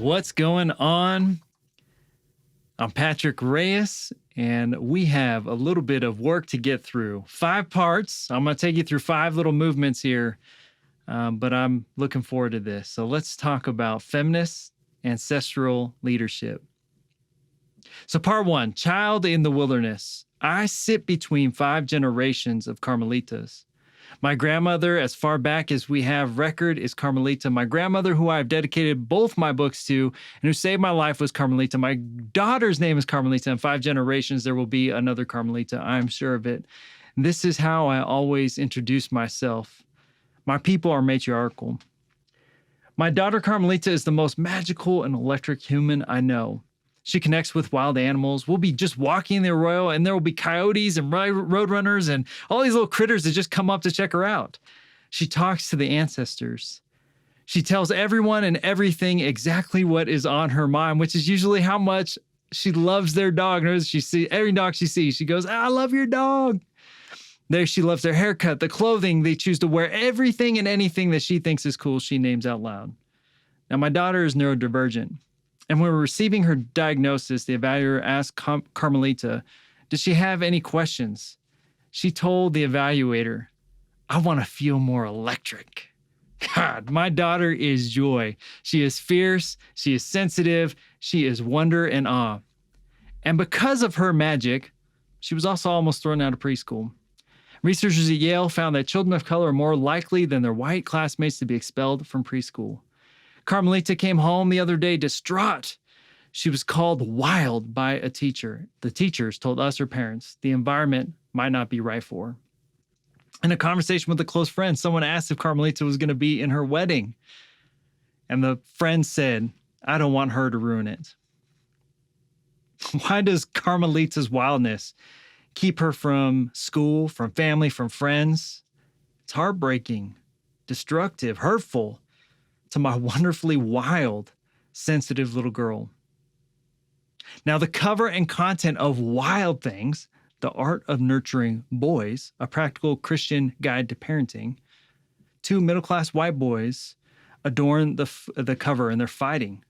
What's going on? I'm Patrick Reyes, and we have a little bit of work to get through. 5 parts. I'm going to take you through 5 little movements here, but I'm looking forward to this. So let's talk about feminist ancestral leadership. So part 1, child in the wilderness. I sit between 5 generations of Carmelitas. My grandmother, as far back as we have record, is Carmelita. My grandmother, who I've dedicated both my books to and who saved my life, was Carmelita. My daughter's name is Carmelita. In 5 generations, there will be another Carmelita. I'm sure of it. This is how I always introduce myself. My people are matriarchal. My daughter Carmelita is the most magical and electric human I know. She connects with wild animals. We'll be just walking in the arroyo, and there will be coyotes and roadrunners and all these little critters that just come up to check her out. She talks to the ancestors. She tells everyone and everything exactly what is on her mind, which is usually how much she loves their dog. Every dog she sees, she goes, I love your dog. There, she loves their haircut, the clothing they choose to wear, everything and anything that she thinks is cool, she names out loud. Now, my daughter is neurodivergent. And when we're receiving her diagnosis, the evaluator asked Carmelita, does she have any questions? She told the evaluator, I want to feel more electric. God, my daughter is joy. She is fierce. She is sensitive. She is wonder and awe. And because of her magic, she was also almost thrown out of preschool. Researchers at Yale found that children of color are more likely than their white classmates to be expelled from preschool. Carmelita came home the other day distraught. She was called wild by a teacher. The teachers told us, her parents, the environment might not be right for her. In a conversation with a close friend, someone asked if Carmelita was going to be in her wedding. And the friend said, I don't want her to ruin it. Why does Carmelita's wildness keep her from school, from family, from friends? It's heartbreaking, destructive, hurtful to my wonderfully wild, sensitive little girl. Now, the cover and content of Wild Things, The Art of Nurturing Boys, a practical Christian guide to parenting, 2 middle-class white boys adorn the cover, and they're fighting.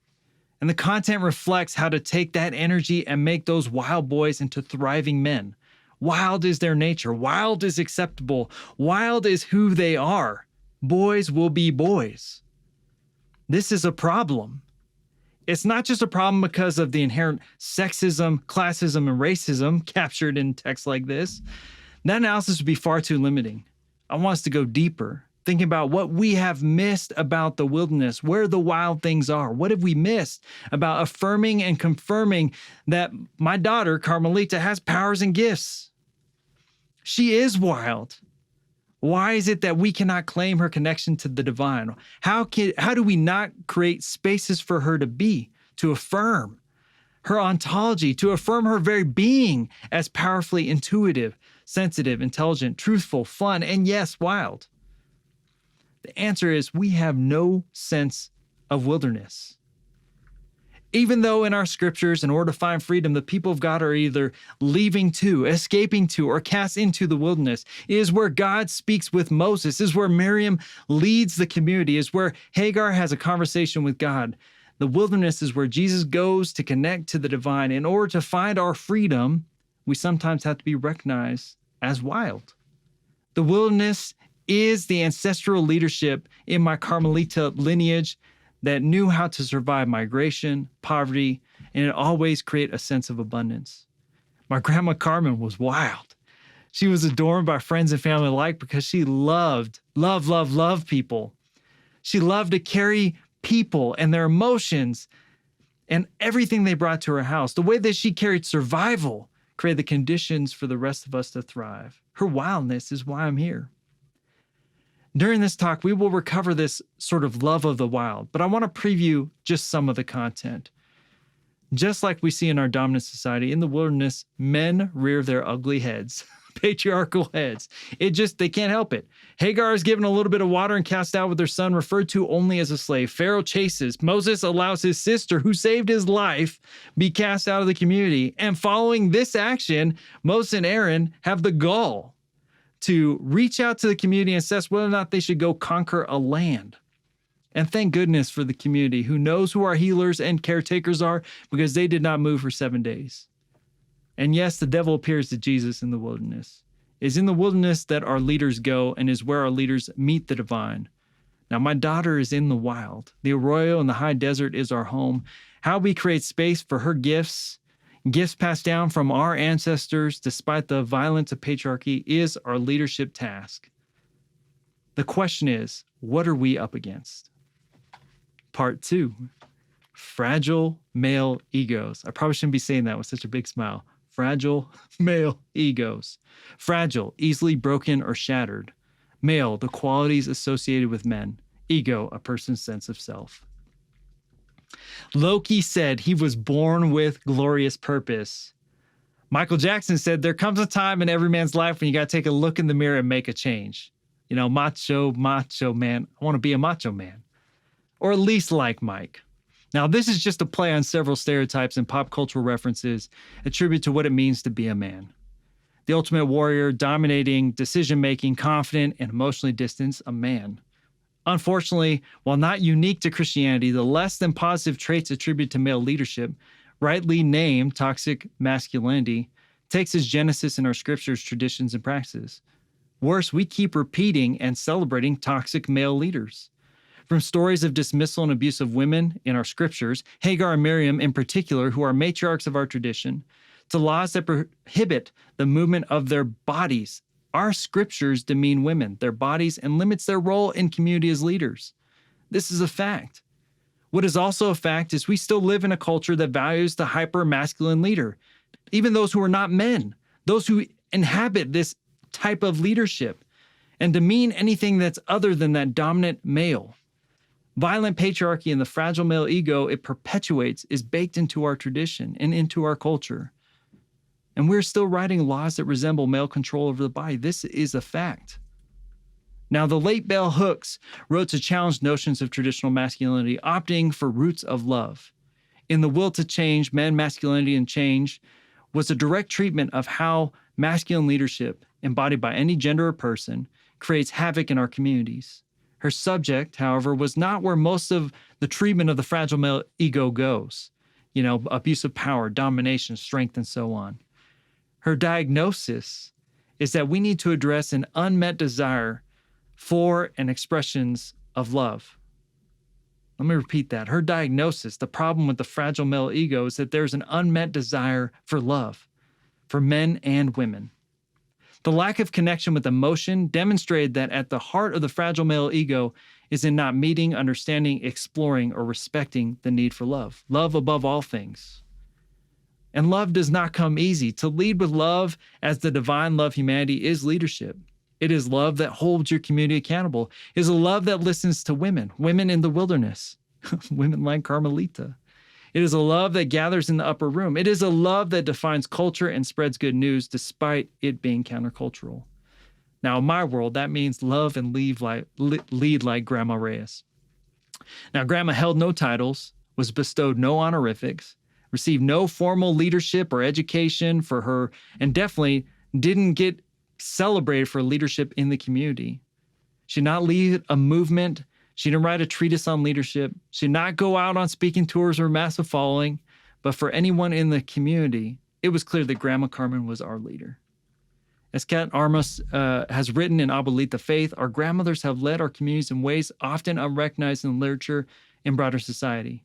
And the content reflects how to take that energy and make those wild boys into thriving men. Wild is their nature. Wild is acceptable. Wild is who they are. Boys will be boys. This is a problem. It's not just a problem because of the inherent sexism, classism, and racism captured in texts like this. That analysis would be far too limiting. I want us to go deeper, thinking about what we have missed about the wilderness, where the wild things are. What have we missed about affirming and confirming that my daughter, Carmelita, has powers and gifts? She is wild. Why is it that we cannot claim her connection to the divine? How do we not create spaces for her to be, to affirm her ontology, to affirm her very being as powerfully intuitive, sensitive, intelligent, truthful, fun, and yes, wild? The answer is we have no sense of wilderness. Even though in our scriptures, in order to find freedom, the people of God are either leaving to, escaping to, or cast into the wilderness. It is where God speaks with Moses. It is where Miriam leads the community. It is where Hagar has a conversation with God. The wilderness is where Jesus goes to connect to the divine. In order to find our freedom, we sometimes have to be recognized as wild. The wilderness is the ancestral leadership in my Carmelita lineage that knew how to survive migration, poverty, and it always create a sense of abundance. My grandma Carmen was wild. She was adored by friends and family alike because she loved people. She loved to carry people and their emotions and everything they brought to her house. The way that she carried survival created the conditions for the rest of us to thrive. Her wildness is why I'm here. During this talk, we will recover this sort of love of the wild, but I want to preview just some of the content. Just like we see in our dominant society, in the wilderness, men rear their ugly heads, patriarchal heads. They can't help it. Hagar is given a little bit of water and cast out with her son, referred to only as a slave. Pharaoh chases. Moses allows his sister, who saved his life, be cast out of the community. And following this action, Moses and Aaron have the gall to reach out to the community and assess whether or not they should go conquer a land. And thank goodness for the community who knows who our healers and caretakers are, because they did not move for 7 days. And yes, the devil appears to Jesus in the wilderness. It is in the wilderness that our leaders go and is where our leaders meet the divine. Now, my daughter is in the wild. The arroyo in the high desert is our home. How we create space for her gifts passed down from our ancestors despite the violence of patriarchy, is our leadership task. The question is, what are we up against? Part 2, fragile male egos. I probably shouldn't be saying that with such a big smile. Fragile male egos. Fragile, easily broken or shattered. Male, the qualities associated with men. Ego, a person's sense of self. Loki said he was born with glorious purpose. Michael Jackson said there comes a time in every man's life when you got to take a look in the mirror and make a change. You know, macho man. I want to be a macho man. Or at least like Mike. Now, this is just a play on several stereotypes and pop cultural references attributed to what it means to be a man. The ultimate warrior, dominating, decision-making, confident, and emotionally distanced, a man. Unfortunately, while not unique to Christianity, the less than positive traits attributed to male leadership, rightly named toxic masculinity, takes its genesis in our scriptures, traditions, and practices. Worse, we keep repeating and celebrating toxic male leaders. From stories of dismissal and abuse of women in our scriptures, Hagar and Miriam in particular, who are matriarchs of our tradition, to laws that prohibit the movement of their bodies. Our scriptures demean women, their bodies, and limits their role in community as leaders. This is a fact. What is also a fact is we still live in a culture that values the hyper-masculine leader, even those who are not men, those who inhabit this type of leadership, and demean anything that's other than that dominant male. Violent patriarchy and the fragile male ego it perpetuates is baked into our tradition and into our culture. And we're still writing laws that resemble male control over the body. This is a fact. Now, the late Bell Hooks wrote to challenge notions of traditional masculinity, opting for roots of love. In The Will to Change, Men, Masculinity, and Change was a direct treatment of how masculine leadership, embodied by any gender or person, creates havoc in our communities. Her subject, however, was not where most of the treatment of the fragile male ego goes. You know, abuse of power, domination, strength, and so on. Her diagnosis is that we need to address an unmet desire for and expressions of love. Let me repeat that. Her diagnosis, the problem with the fragile male ego, is that there's an unmet desire for love, for men and women. The lack of connection with emotion demonstrated that at the heart of the fragile male ego is in not meeting, understanding, exploring, or respecting the need for love. Love above all things. And love does not come easy. To lead with love as the divine love humanity is leadership. It is love that holds your community accountable. It is a love that listens to women in the wilderness, women like Carmelita. It is a love that gathers in the upper room. It is a love that defines culture and spreads good news despite it being countercultural. Now, in my world, that means love and lead like Grandma Reyes. Now, Grandma held no titles, was bestowed no honorifics, received no formal leadership or education for her, and definitely didn't get celebrated for leadership in the community. She did not lead a movement. She didn't write a treatise on leadership. She did not go out on speaking tours or massive following. But for anyone in the community, it was clear that Grandma Carmen was our leader. As Kat Armas has written in Abuelita Faith, our grandmothers have led our communities in ways often unrecognized in literature and broader society.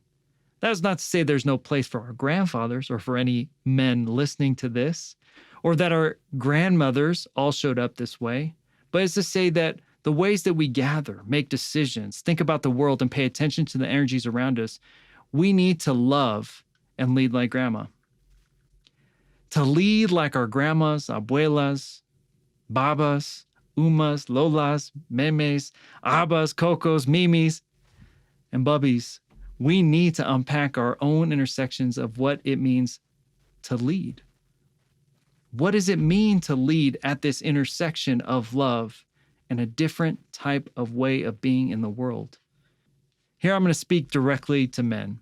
That is not to say there's no place for our grandfathers or for any men listening to this, or that our grandmothers all showed up this way, but it's to say that the ways that we gather, make decisions, think about the world, and pay attention to the energies around us, we need to love and lead like Grandma. To lead like our grandmas, abuelas, babas, umas, lolas, memes, abas, cocos, mimis, and bubbies, we need to unpack our own intersections of what it means to lead. What does it mean to lead at this intersection of love and a different type of way of being in the world? Here I'm going to speak directly to men.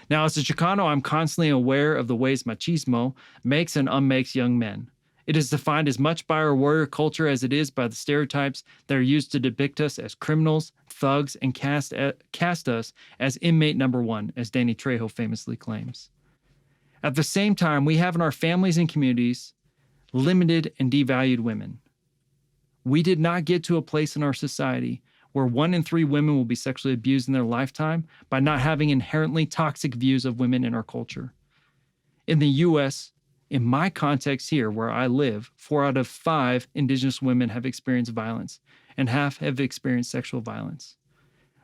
Now, as a Chicano, I'm constantly aware of the ways machismo makes and unmakes young men. It is defined as much by our warrior culture as it is by the stereotypes that are used to depict us as criminals, thugs, and cast us as inmate number one, as Danny Trejo famously claims. At the same time, we have in our families and communities limited and devalued women. We did not get to a place in our society where 1 in 3 women will be sexually abused in their lifetime by not having inherently toxic views of women in our culture. In the U.S., in my context here where I live, 4 out of 5 Indigenous women have experienced violence, and half have experienced sexual violence.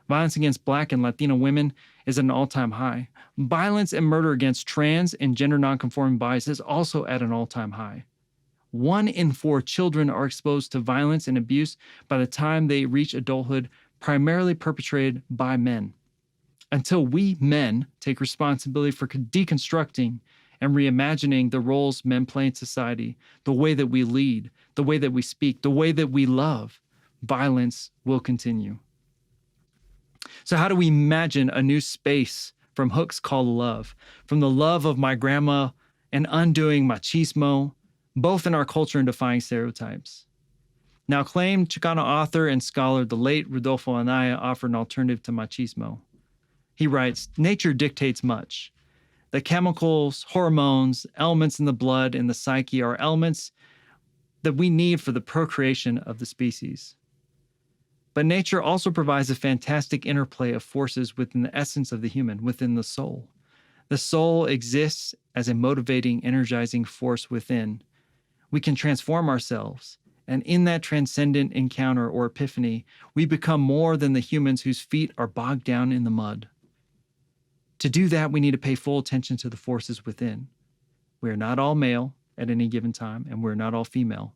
Violence against Black and Latino women is at an all-time high. Violence and murder against trans and gender nonconforming bodies is also at an all-time high. 1 in 4 children are exposed to violence and abuse by the time they reach adulthood, primarily perpetrated by men. Until we men take responsibility for deconstructing and reimagining the roles men play in society, the way that we lead, the way that we speak, the way that we love, violence will continue. So how do we imagine a new space from Hook's call to love, from the love of my grandma and undoing machismo, both in our culture and defying stereotypes? Now, acclaimed Chicano author and scholar, the late Rodolfo Anaya, offered an alternative to machismo. He writes, nature dictates much. The chemicals, hormones, elements in the blood and the psyche are elements that we need for the procreation of the species. But nature also provides a fantastic interplay of forces within the essence of the human, within the soul. The soul exists as a motivating, energizing force within. We can transform ourselves, and in that transcendent encounter or epiphany, we become more than the humans whose feet are bogged down in the mud. To do that, we need to pay full attention to the forces within. We are not all male at any given time, and we're not all female.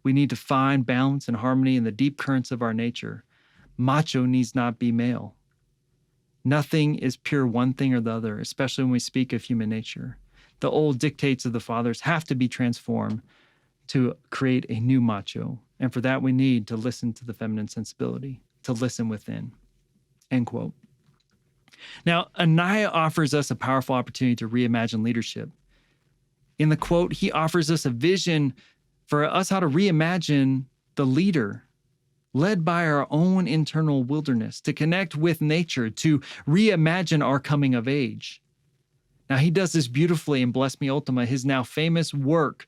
We need to find balance and harmony in the deep currents of our nature. Macho needs not be male. Nothing is pure one thing or the other, especially when we speak of human nature. The old dictates of the fathers have to be transformed to create a new macho. And for that, we need to listen to the feminine sensibility, to listen within. End quote. Now, Anaya offers us a powerful opportunity to reimagine leadership. In the quote, he offers us a vision for us how to reimagine the leader led by our own internal wilderness, to connect with nature, to reimagine our coming of age. Now, he does this beautifully in Bless Me Ultima, his now famous work,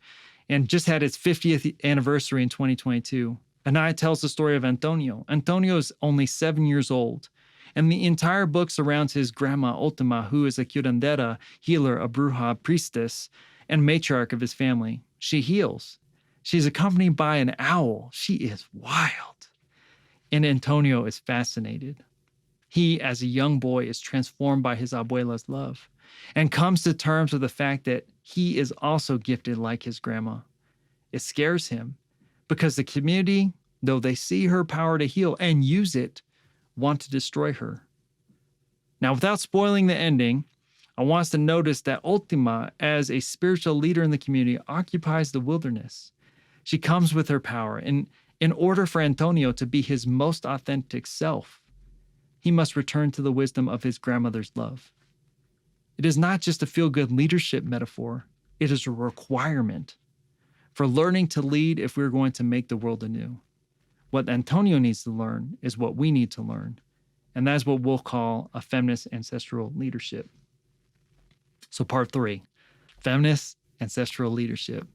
and just had its 50th anniversary in 2022. Anaya tells the story of Antonio. Antonio is only 7 years old, and the entire book surrounds his grandma Ultima, who is a curandera, healer, a bruja, priestess, and matriarch of his family. She heals. She's accompanied by an owl. She is wild. And Antonio is fascinated. He, as a young boy, is transformed by his abuela's love and comes to terms with the fact that he is also gifted like his grandma. It scares him because the community, though they see her power to heal and use it, want to destroy her. Now, without spoiling the ending, I want us to notice that Ultima, as a spiritual leader in the community, occupies the wilderness. She comes with her power, and in order for Antonio to be his most authentic self, he must return to the wisdom of his grandmother's love. It is not just a feel-good leadership metaphor, it is a requirement for learning to lead if we're going to make the world anew. What Antonio needs to learn is what we need to learn, and that is what we'll call a feminist ancestral leadership. So part 3, feminist ancestral leadership.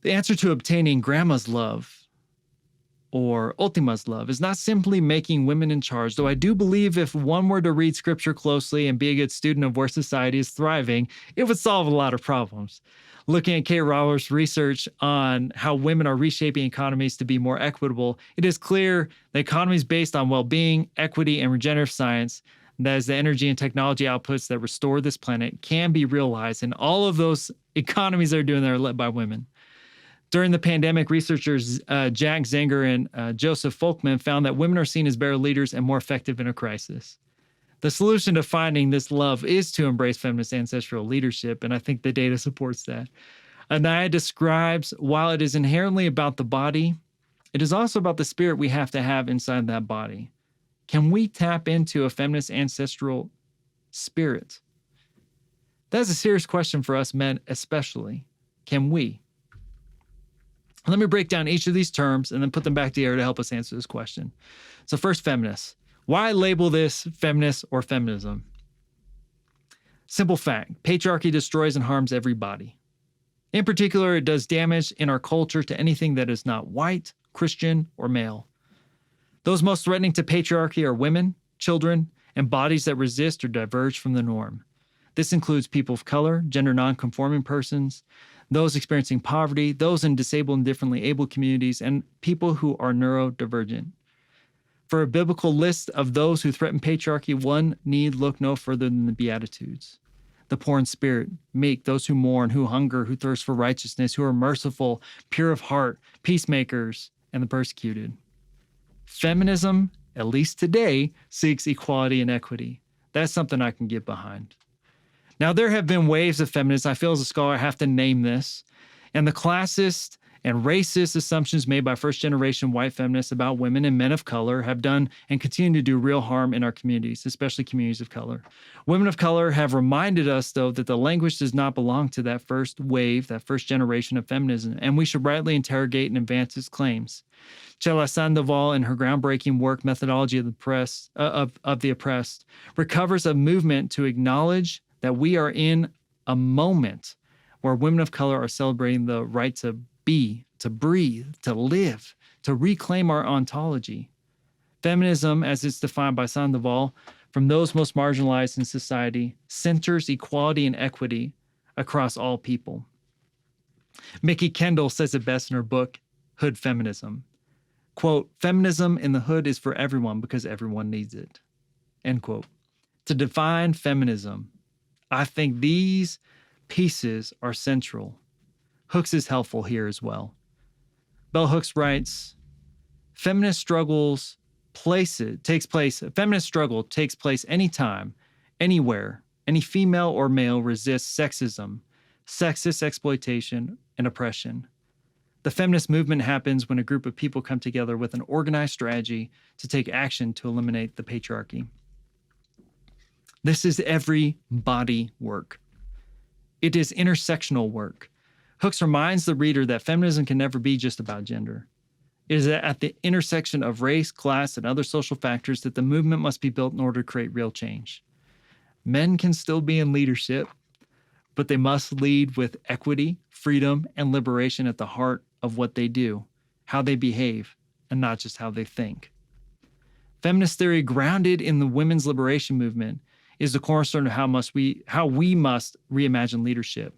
The answer to obtaining grandma's love or Ultima's love is not simply making women in charge, though I do believe if one were to read scripture closely and be a good student of where society is thriving, it would solve a lot of problems. Looking at Kate Raworth's research on how women are reshaping economies to be more equitable, it is clear that economies based on well-being, equity, and regenerative science, that is the energy and technology outputs that restore this planet, can be realized. And all of those economies that are doing that are led by women. During the pandemic, researchers Jack Zenger and Joseph Folkman found that women are seen as better leaders and more effective in a crisis. The solution to finding this love is to embrace feminist ancestral leadership, and I think the data supports that. Anaya describes, while it is inherently about the body, it is also about the spirit we have to have inside that body. Can we tap into a feminist ancestral spirit? That's a serious question for us men especially. Can we? Let me break down each of these terms and then put them back together to help us answer this question. So first, feminists. Why label this feminist or feminism? Simple fact, patriarchy destroys and harms everybody. In particular, it does damage in our culture to anything that is not white, Christian, or male. Those most threatening to patriarchy are women, children, and bodies that resist or diverge from the norm. This includes people of color, gender non-conforming persons, those experiencing poverty, those in disabled and differently abled communities, and people who are neurodivergent. For a biblical list of those who threaten patriarchy, one need look no further than the Beatitudes. The poor in spirit, meek, those who mourn, who hunger, who thirst for righteousness, who are merciful, pure of heart, peacemakers, and the persecuted. Feminism, at least today, seeks equality and equity. That's something I can get behind. Now, there have been waves of feminism. I feel as a scholar I have to name this. And the classist and racist assumptions made by first-generation white feminists about women and men of color have done and continue to do real harm in our communities, especially communities of color. Women of color have reminded us, though, that the language does not belong to that first wave, that first generation of feminism, and we should rightly interrogate and advance its claims. Chela Sandoval, in her groundbreaking work, Methodology of the Oppressed, recovers a movement to acknowledge that we are in a moment where women of color are celebrating the right to be, to breathe, to live, to reclaim our ontology. Feminism, as it's defined by Sandoval, from those most marginalized in society, centers equality and equity across all people. Mickey Kendall says it best in her book, Hood Feminism. Quote, feminism in the hood is for everyone because everyone needs it. End quote. To define feminism, I think these pieces are central. Hooks is helpful here as well. Bell Hooks writes, feminist struggle takes place anytime, anywhere, any female or male resists sexism, sexist exploitation, and oppression. The feminist movement happens when a group of people come together with an organized strategy to take action to eliminate the patriarchy. This is everybody work. It is intersectional work. Hooks reminds the reader that feminism can never be just about gender. It is at the intersection of race, class, and other social factors that the movement must be built in order to create real change. Men can still be in leadership, but they must lead with equity, freedom, and liberation at the heart of what they do, how they behave, and not just how they think. Feminist theory grounded in the women's liberation movement is the cornerstone of how we must reimagine leadership.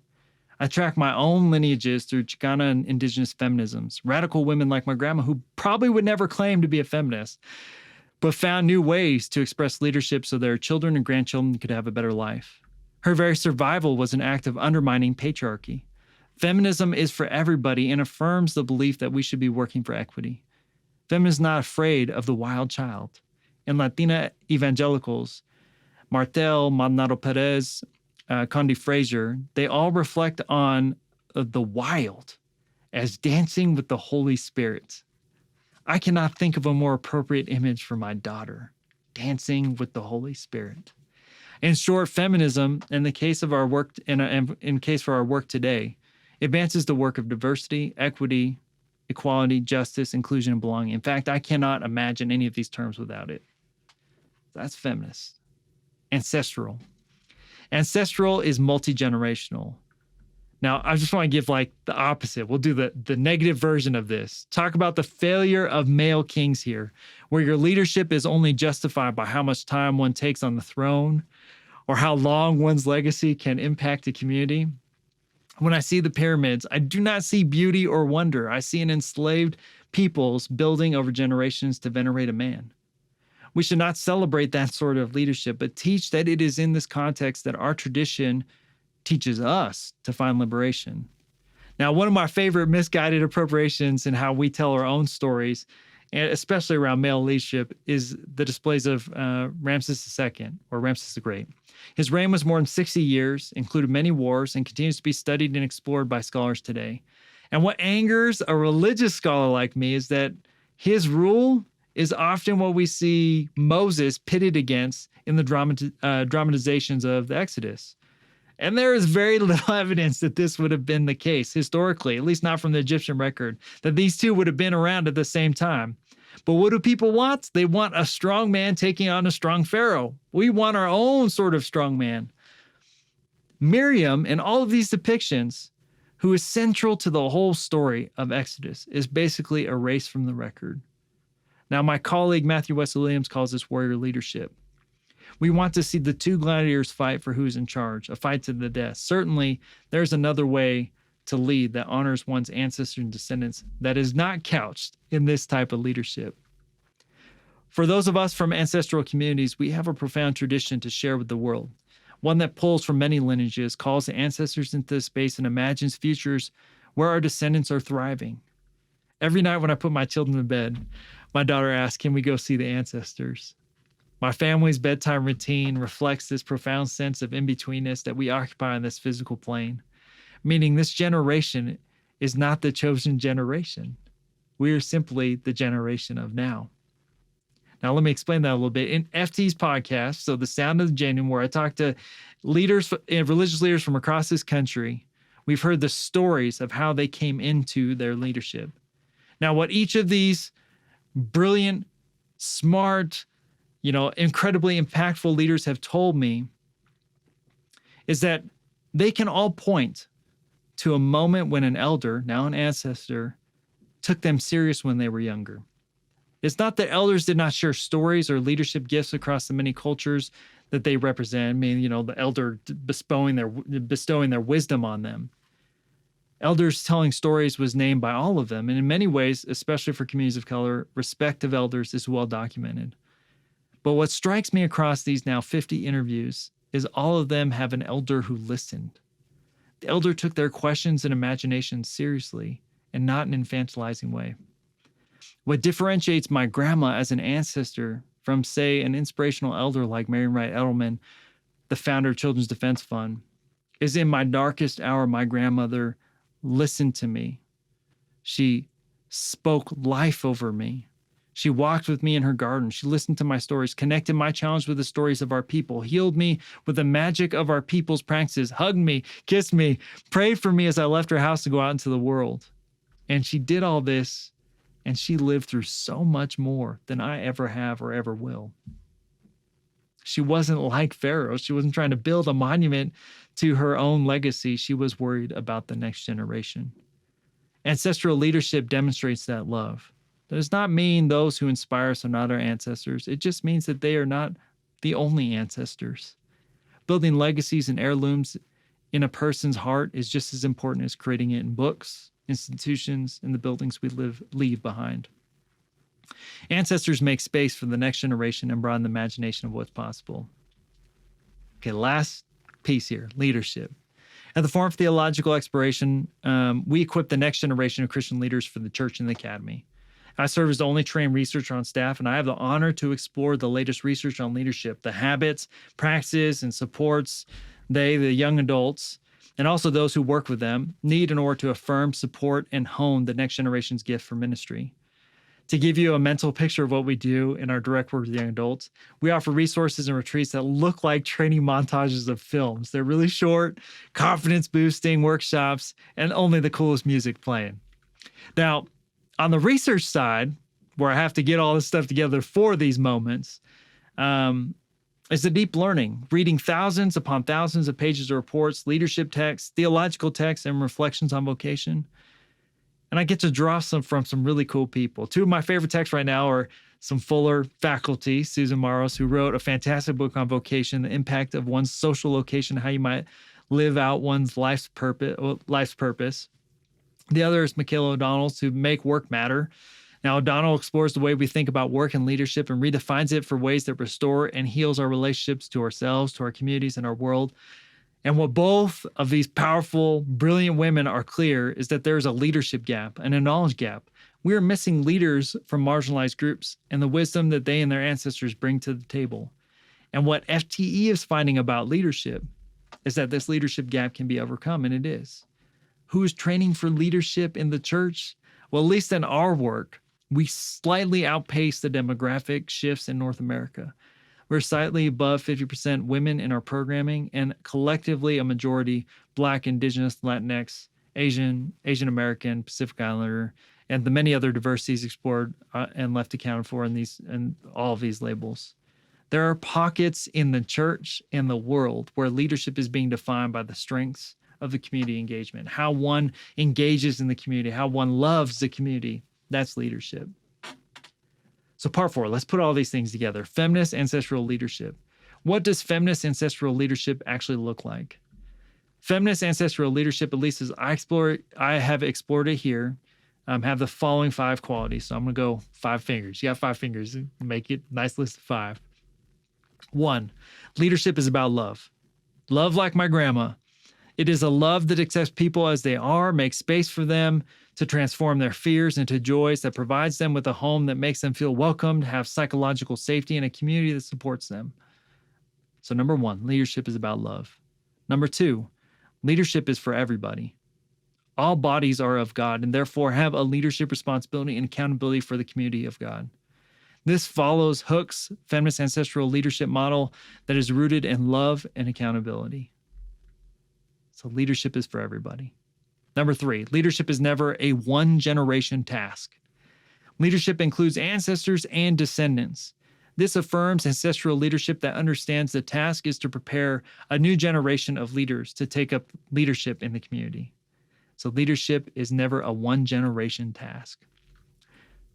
I track my own lineages through Chicana and indigenous feminisms, radical women like my grandma who probably would never claim to be a feminist, but found new ways to express leadership so their children and grandchildren could have a better life. Her very survival was an act of undermining patriarchy. Feminism is for everybody and affirms the belief that we should be working for equity. Feminism is not afraid of the wild child. In Latina evangelicals, Martel, Maldonado Perez, Condi Frazier, they all reflect on the wild as dancing with the Holy Spirit. I cannot think of a more appropriate image for my daughter, dancing with the Holy Spirit. In short, feminism, in the case of our work, in case for our work today, advances the work of diversity, equity, equality, justice, inclusion, and belonging. In fact, I cannot imagine any of these terms without it. That's feminist. Ancestral. Ancestral is multi-generational. Now, I just want to give like the opposite. We'll do the negative version of this. Talk about the failure of male kings here, where your leadership is only justified by how much time one takes on the throne or how long one's legacy can impact a community. When I see the pyramids, I do not see beauty or wonder. I see an enslaved peoples building over generations to venerate a man. We should not celebrate that sort of leadership, but teach that it is in this context that our tradition teaches us to find liberation. Now, one of my favorite misguided appropriations in how we tell our own stories, and especially around male leadership, is the displays of Ramses II, or Ramses the Great. His reign was more than 60 years, included many wars, and continues to be studied and explored by scholars today. And what angers a religious scholar like me is that his rule is often what we see Moses pitted against in the dramatizations of the Exodus. And there is very little evidence that this would have been the case historically, at least not from the Egyptian record, that these two would have been around at the same time. But what do people want? They want a strong man taking on a strong Pharaoh. We want our own sort of strong man. Miriam, in all of these depictions, who is central to the whole story of Exodus, is basically erased from the record. Now, my colleague Matthew Wesley Williams calls this warrior leadership. We want to see the two gladiators fight for who's in charge, a fight to the death. Certainly, there's another way to lead that honors one's ancestors and descendants that is not couched in this type of leadership. For those of us from ancestral communities, we have a profound tradition to share with the world, one that pulls from many lineages, calls the ancestors into space, and imagines futures where our descendants are thriving. Every night when I put my children to bed, my daughter asks, "Can we go see the ancestors?" My family's bedtime routine reflects this profound sense of in-betweenness that we occupy on this physical plane, meaning this generation is not the chosen generation. We are simply the generation of now. Now, let me explain that a little bit. In FT's podcast, so The Sound of the Genuine, where I talk to leaders, religious leaders from across this country, we've heard the stories of how they came into their leadership. Now, what each of these brilliant, smart, incredibly impactful leaders have told me is that they can all point to a moment when an elder, now an ancestor, took them serious when they were younger. It's not that elders did not share stories or leadership gifts across the many cultures that they represent. I mean, the elder bestowing their wisdom on them. Elders telling stories was named by all of them. And in many ways, especially for communities of color, respect of elders is well documented. But what strikes me across these now 50 interviews is all of them have an elder who listened. The elder took their questions and imaginations seriously and not in an infantilizing way. What differentiates my grandma as an ancestor from, say, an inspirational elder like Marian Wright Edelman, the founder of Children's Defense Fund, is in my darkest hour, my grandmother listened to me. She spoke life over me. She walked with me in her garden. She listened to my stories, connected my challenge with the stories of our people, healed me with the magic of our people's practices, hugged me, kissed me, prayed for me as I left her house to go out into the world. And she did all this, and she lived through so much more than I ever have or ever will. She wasn't like Pharaoh. She wasn't trying to build a monument to her own legacy. She was worried about the next generation. Ancestral leadership demonstrates that love. That does not mean those who inspire us are not our ancestors. It just means that they are not the only ancestors. Building legacies and heirlooms in a person's heart is just as important as creating it in books, institutions, and the buildings we leave behind. Ancestors make space for the next generation and broaden the imagination of what's possible. Okay, last piece here, leadership. At the Forum for Theological Exploration, we equip the next generation of Christian leaders for the church and the academy. I serve as the only trained researcher on staff, and I have the honor to explore the latest research on leadership, the habits, practices, and supports the young adults, and also those who work with them, need in order to affirm, support, and hone the next generation's gift for ministry. To give you a mental picture of what we do in our direct work with young adults, we offer resources and retreats that look like training montages of films. They're really short, confidence-boosting workshops, and only the coolest music playing. Now, on the research side, where I have to get all this stuff together for these moments, is the deep learning, reading thousands upon thousands of pages of reports, leadership texts, theological texts, and reflections on vocation. And I get to draw from some really cool people. Two of my favorite texts right now are some Fuller faculty, Susan Maros, who wrote a fantastic book on vocation, the impact of one's social location, how you might live out one's life's purpose. The other is Michaela O'Donnell's, who Make Work Matter. Now, O'Donnell explores the way we think about work and leadership and redefines it for ways that restore and heals our relationships to ourselves, to our communities, and our world. And what both of these powerful, brilliant women are clear is that there's a leadership gap and a knowledge gap. We are missing leaders from marginalized groups and the wisdom that they and their ancestors bring to the table. And what FTE is finding about leadership is that this leadership gap can be overcome, and it is. Who is training for leadership in the church? Well, at least in our work, we slightly outpace the demographic shifts in North America. We're slightly above 50% women in our programming, and collectively a majority Black, Indigenous, Latinx, Asian American, Pacific Islander, and the many other diversities explored and left accounted for in all of these labels. There are pockets in the church and the world where leadership is being defined by the strengths of the community engagement, how one engages in the community, how one loves the community. That's leadership. So part 4, let's put all these things together. Feminist ancestral leadership. What does feminist ancestral leadership actually look like? Feminist ancestral leadership, at least as I have explored it here, have the following 5 qualities. So I'm going to go 5 fingers. You got 5 fingers. Make it a nice list of 5. 1, leadership is about love. Love like my grandma. It is a love that accepts people as they are, makes space for them to transform their fears into joys, that provides them with a home that makes them feel welcomed, have psychological safety, and a community that supports them. So number 1, leadership is about love. Number 2, leadership is for everybody. All bodies are of God and therefore have a leadership responsibility and accountability for the community of God. This follows Hook's feminist ancestral leadership model that is rooted in love and accountability. So leadership is for everybody. Number 3, leadership is never a one-generation task. Leadership includes ancestors and descendants. This affirms ancestral leadership that understands the task is to prepare a new generation of leaders to take up leadership in the community. So leadership is never a one-generation task.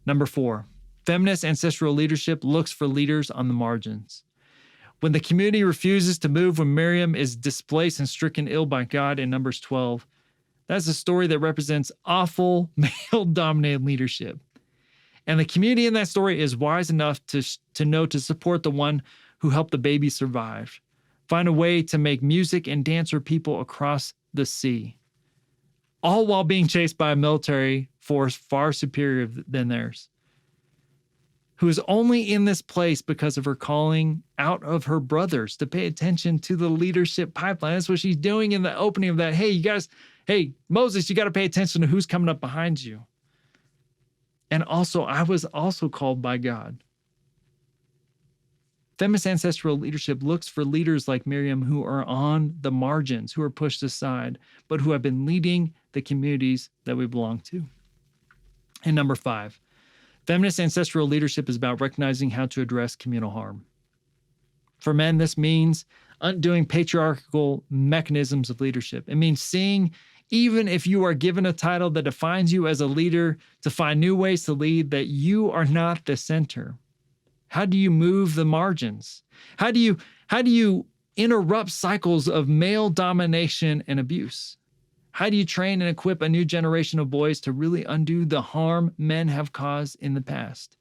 Number 4, feminist ancestral leadership looks for leaders on the margins. When the community refuses to move, when Miriam is displaced and stricken ill by God in Numbers 12, that's a story that represents awful male-dominated leadership. And the community in that story is wise enough to know to support the one who helped the baby survive, find a way to make music and dance for people across the sea, all while being chased by a military force far superior than theirs, who is only in this place because of her calling out of her brothers to pay attention to the leadership pipeline. That's what she's doing in the opening of that. Hey, you guys, hey, Moses, you got to pay attention to who's coming up behind you. And also, I was also called by God. Feminist ancestral leadership looks for leaders like Miriam who are on the margins, who are pushed aside, but who have been leading the communities that we belong to. And number 5, feminist ancestral leadership is about recognizing how to address communal harm. For men, this means undoing patriarchal mechanisms of leadership. It means seeing, even if you are given a title that defines you as a leader, to find new ways to lead, that you are not the center. How do you move the margins? How do you interrupt cycles of male domination and abuse? How do you train and equip a new generation of boys to really undo the harm men have caused in the past?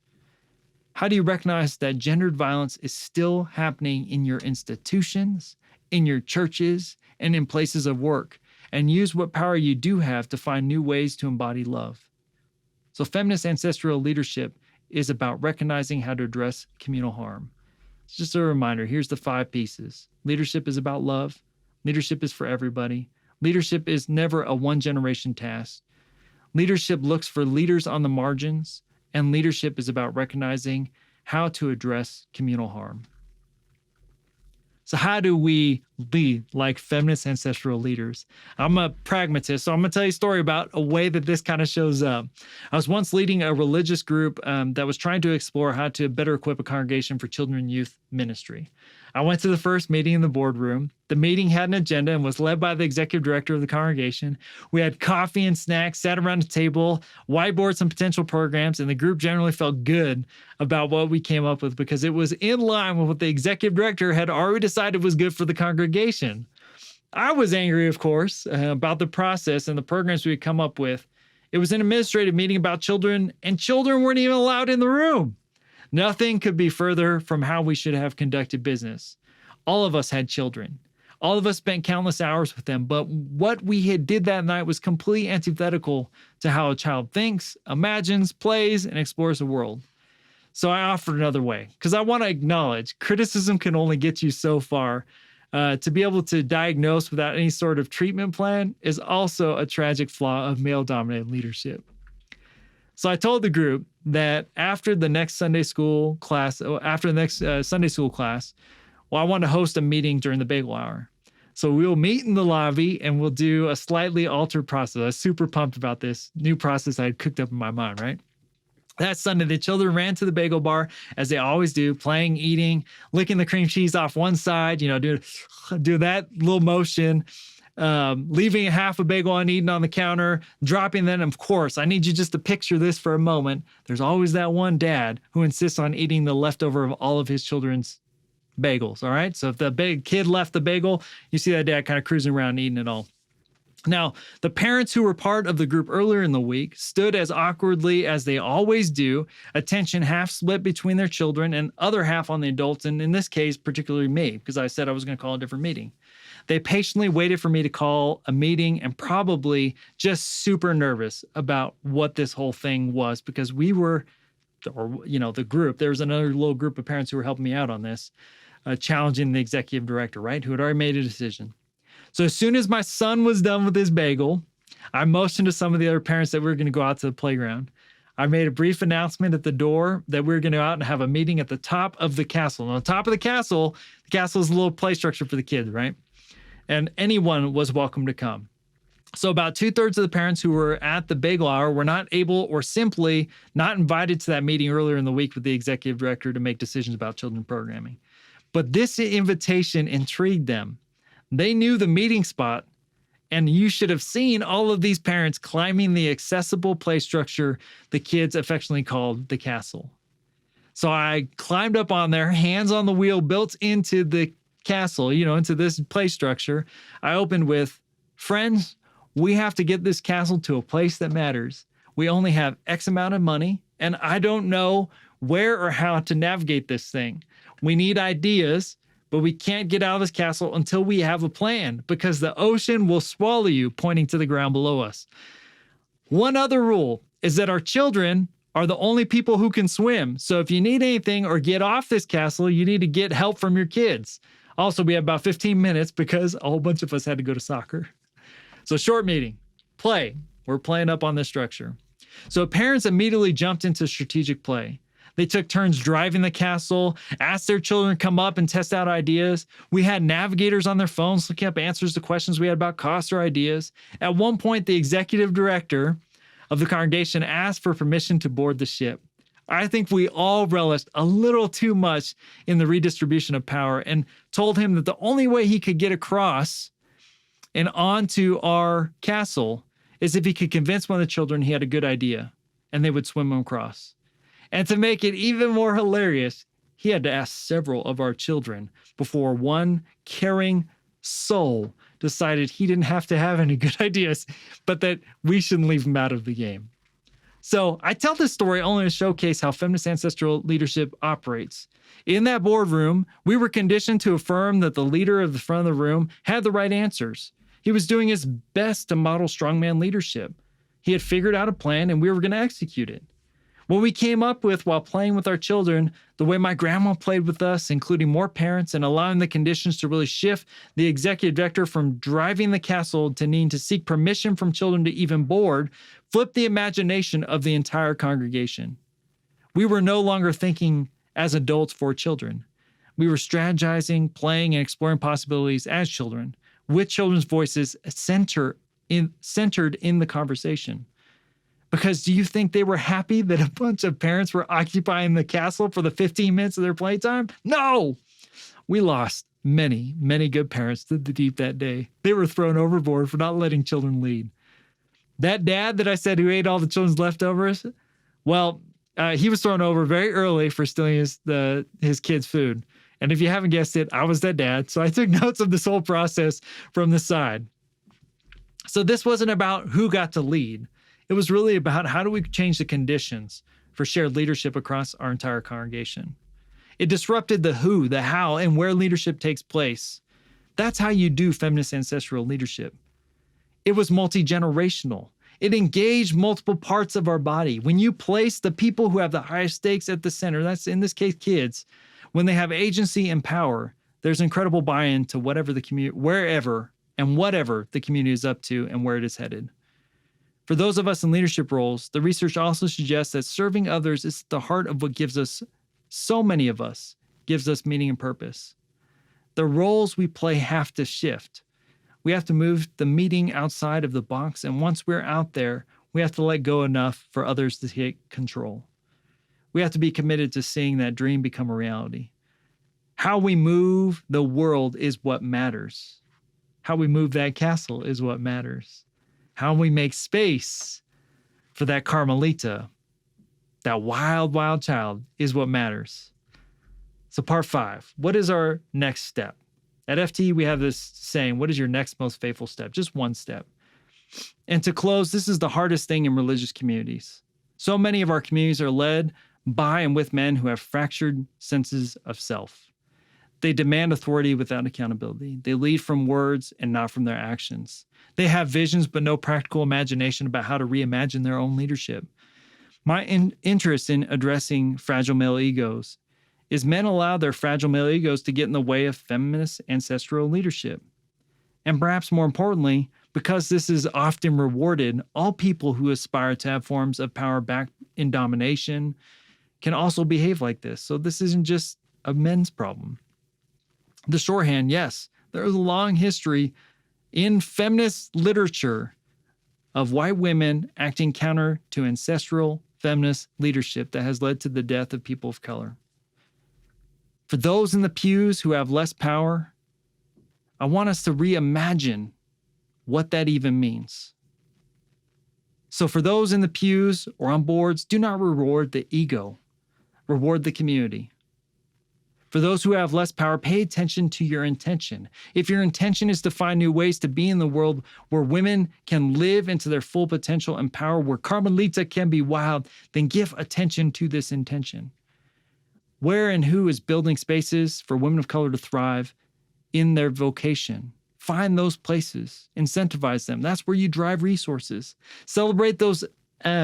How do you recognize that gendered violence is still happening in your institutions, in your churches, and in places of work, and use what power you do have to find new ways to embody love? So feminist ancestral leadership is about recognizing how to address communal harm. It's just a reminder. Here's the 5 pieces. Leadership is about love. Leadership is for everybody. Leadership is never a one-generation task. Leadership looks for leaders on the margins, and leadership is about recognizing how to address communal harm. So how do we lead like feminist ancestral leaders? I'm a pragmatist, so I'm going to tell you a story about a way that this kind of shows up. I was once leading a religious group that was trying to explore how to better equip a congregation for children and youth ministry. I went to the first meeting in the boardroom. The meeting had an agenda and was led by the executive director of the congregation. We had coffee and snacks, sat around a table, whiteboarded some potential programs, and the group generally felt good about what we came up with because it was in line with what the executive director had already decided was good for the congregation. I was angry, of course, about the process and the programs we had come up with. It was an administrative meeting about children, and children weren't even allowed in the room. Nothing could be further from how we should have conducted business. All of us had children. All of us spent countless hours with them, but what we had did that night was completely antithetical to how a child thinks, imagines, plays, and explores the world. So I offered another way, because I want to acknowledge criticism can only get you so far. To be able to diagnose without any sort of treatment plan is also a tragic flaw of male-dominated leadership. So I told the group that after the next Sunday school class, well, I want to host a meeting during the bagel hour. So we'll meet in the lobby and we'll do a slightly altered process. I was super pumped about this new process I had cooked up in my mind, right? That Sunday, the children ran to the bagel bar, as they always do, playing, eating, licking the cream cheese off one side, do that little motion, leaving half a bagel uneaten on the counter, dropping them. Of course, I need you just to picture this for a moment. There's always that one dad who insists on eating the leftover of all of his children's bagels, all right? So if the big kid left the bagel, you see that dad kind of cruising around eating it all. Now, the parents who were part of the group earlier in the week stood as awkwardly as they always do, attention half split between their children and other half on the adults, and in this case, particularly me, because I said I was going to call a different meeting. They patiently waited for me to call a meeting and probably just super nervous about what this whole thing was, because we were, the group, there was another little group of parents who were helping me out on this, challenging the executive director, right, who had already made a decision. So as soon as my son was done with his bagel, I motioned to some of the other parents that we were going to go out to the playground. I made a brief announcement at the door that we were going to go out and have a meeting at the top of the castle. And on top of the castle is a little play structure for the kids, right? And anyone was welcome to come. So about 2/3 of the parents who were at the bagel hour were not able or simply not invited to that meeting earlier in the week with the executive director to make decisions about children's programming. But this invitation intrigued them. They knew the meeting spot, and you should have seen all of these parents climbing the accessible play structure the kids affectionately called the castle. So I climbed up on there, hands on the wheel built into the castle, into this play structure. I opened with, "Friends, we have to get this castle to a place that matters. We only have X amount of money, and I don't know where or how to navigate this thing. We need ideas, but we can't get out of this castle until we have a plan, because the ocean will swallow you," pointing to the ground below us. One other rule is that our children are the only people who can swim. So if you need anything or get off this castle, you need to get help from your kids. Also, we have about 15 minutes because a whole bunch of us had to go to soccer. So short meeting, play. We're playing up on this structure. So parents immediately jumped into strategic play. They took turns driving the castle, asked their children to come up and test out ideas. We had navigators on their phones looking up answers to questions we had about costs or ideas. At one point, the executive director of the congregation asked for permission to board the ship. I think we all relished a little too much in the redistribution of power and told him that the only way he could get across and onto our castle is if he could convince one of the children he had a good idea and they would swim him across. And to make it even more hilarious, he had to ask several of our children before one caring soul decided he didn't have to have any good ideas, but that we shouldn't leave him out of the game. So I tell this story only to showcase how feminist ancestral leadership operates. In that boardroom, we were conditioned to affirm that the leader of the front of the room had the right answers. He was doing his best to model strongman leadership. He had figured out a plan and we were going to execute it. What we came up with while playing with our children, the way my grandma played with us, including more parents and allowing the conditions to really shift the executive director from driving the castle to needing to seek permission from children to even board, flipped the imagination of the entire congregation. We were no longer thinking as adults for children. We were strategizing, playing, and exploring possibilities as children, with children's voices centered in the conversation. Because do you think they were happy that a bunch of parents were occupying the castle for the 15 minutes of their playtime? No! We lost many, many good parents to the deep that day. They were thrown overboard for not letting children lead. That dad that I said who ate all the children's leftovers, well, he was thrown over very early for stealing his kids' food. And if you haven't guessed it, I was that dad. So I took notes of this whole process from the side. So this wasn't about who got to lead. It was really about how do we change the conditions for shared leadership across our entire congregation. It disrupted the who, the how, and where leadership takes place. That's how you do feminist ancestral leadership. It was multi-generational. It engaged multiple parts of our body. When you place the people who have the highest stakes at the center, that's in this case kids, when they have agency and power, there's incredible buy-in to whatever the community, wherever and whatever the community is up to and where it is headed. For those of us in leadership roles, the research also suggests that serving others is the heart of what gives us, so many of us, gives us meaning and purpose. The roles we play have to shift. We have to move the meeting outside of the box, and once we're out there, we have to let go enough for others to take control. We have to be committed to seeing that dream become a reality. How we move the world is what matters. How we move that castle is what matters. How we make space for that Carmelita, that wild, wild child, is what matters. So part 5, what is our next step? At FT, we have this saying, what is your next most faithful step? Just one step. And to close, this is the hardest thing in religious communities. So many of our communities are led by and with men who have fractured senses of self. They demand authority without accountability. They lead from words and not from their actions. They have visions but no practical imagination about how to reimagine their own leadership. My interest in addressing fragile male egos is men allow their fragile male egos to get in the way of feminist ancestral leadership. And perhaps more importantly, because this is often rewarded, all people who aspire to have forms of power back in domination can also behave like this. So this isn't just a men's problem. The shorthand, yes, there is a long history in feminist literature of white women acting counter to ancestral feminist leadership that has led to the death of people of color. For those in the pews who have less power, I want us to reimagine what that even means. So for those in the pews or on boards, do not reward the ego, reward the community. For those who have less power, pay attention to your intention. If your intention is to find new ways to be in the world where women can live into their full potential and power, where Carmelita can be wild, then give attention to this intention. Where and who is building spaces for women of color to thrive in their vocation? Find those places, incentivize them. That's where you drive resources. Celebrate those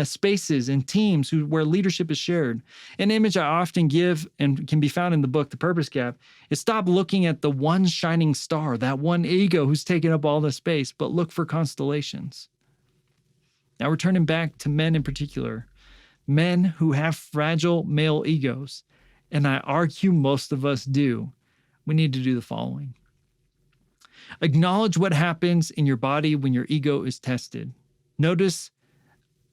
spaces and teams where leadership is shared. An image I often give and can be found in the book, The Purpose Gap, is stop looking at the one shining star, that one ego who's taking up all the space, but look for constellations. Now returning back to men in particular, men who have fragile male egos, and I argue most of us do, we need to do the following. Acknowledge what happens in your body when your ego is tested. Notice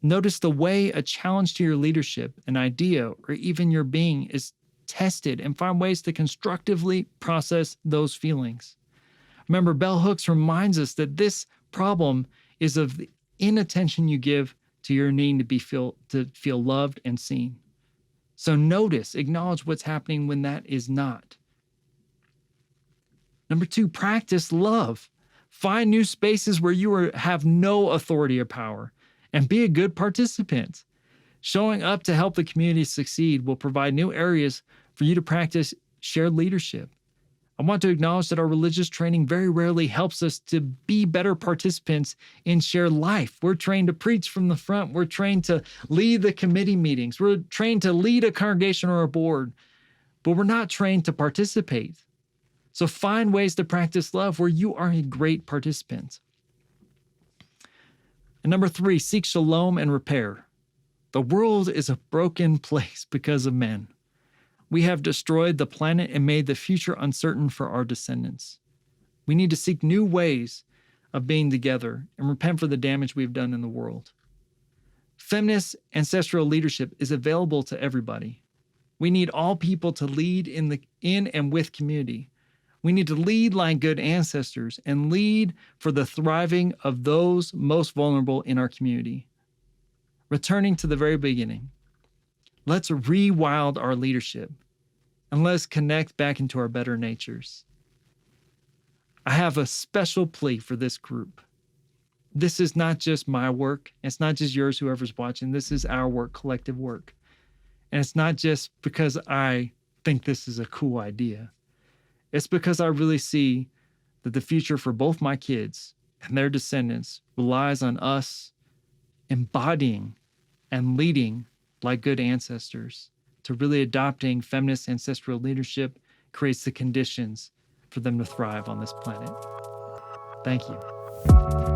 the way a challenge to your leadership, an idea, or even your being is tested, and find ways to constructively process those feelings. Remember, bell hooks reminds us that this problem is of the inattention you give to your need to feel loved and seen. So notice, acknowledge what's happening when that is not. Number 2, practice love. Find new spaces where you have no authority or power, and be a good participant. Showing up to help the community succeed will provide new areas for you to practice shared leadership. I want to acknowledge that our religious training very rarely helps us to be better participants in shared life. We're trained to preach from the front. We're trained to lead the committee meetings. We're trained to lead a congregation or a board, but we're not trained to participate. So find ways to practice love where you are a great participant. And number 3, seek shalom and repair. The world is a broken place because of men. We have destroyed the planet and made the future uncertain for our descendants. We need to seek new ways of being together and repent for the damage we've done in the world. Feminist ancestral leadership is available to everybody. We need all people to lead in and with community. We need to lead like good ancestors and lead for the thriving of those most vulnerable in our community. Returning to the very beginning, let's rewild our leadership and let's connect back into our better natures. I have a special plea for this group. This is not just my work. It's not just yours, whoever's watching. This is our work, collective work. And it's not just because I think this is a cool idea. It's because I really see that the future for both my kids and their descendants relies on us embodying and leading like good ancestors, to really adopting feminist ancestral leadership creates the conditions for them to thrive on this planet. Thank you.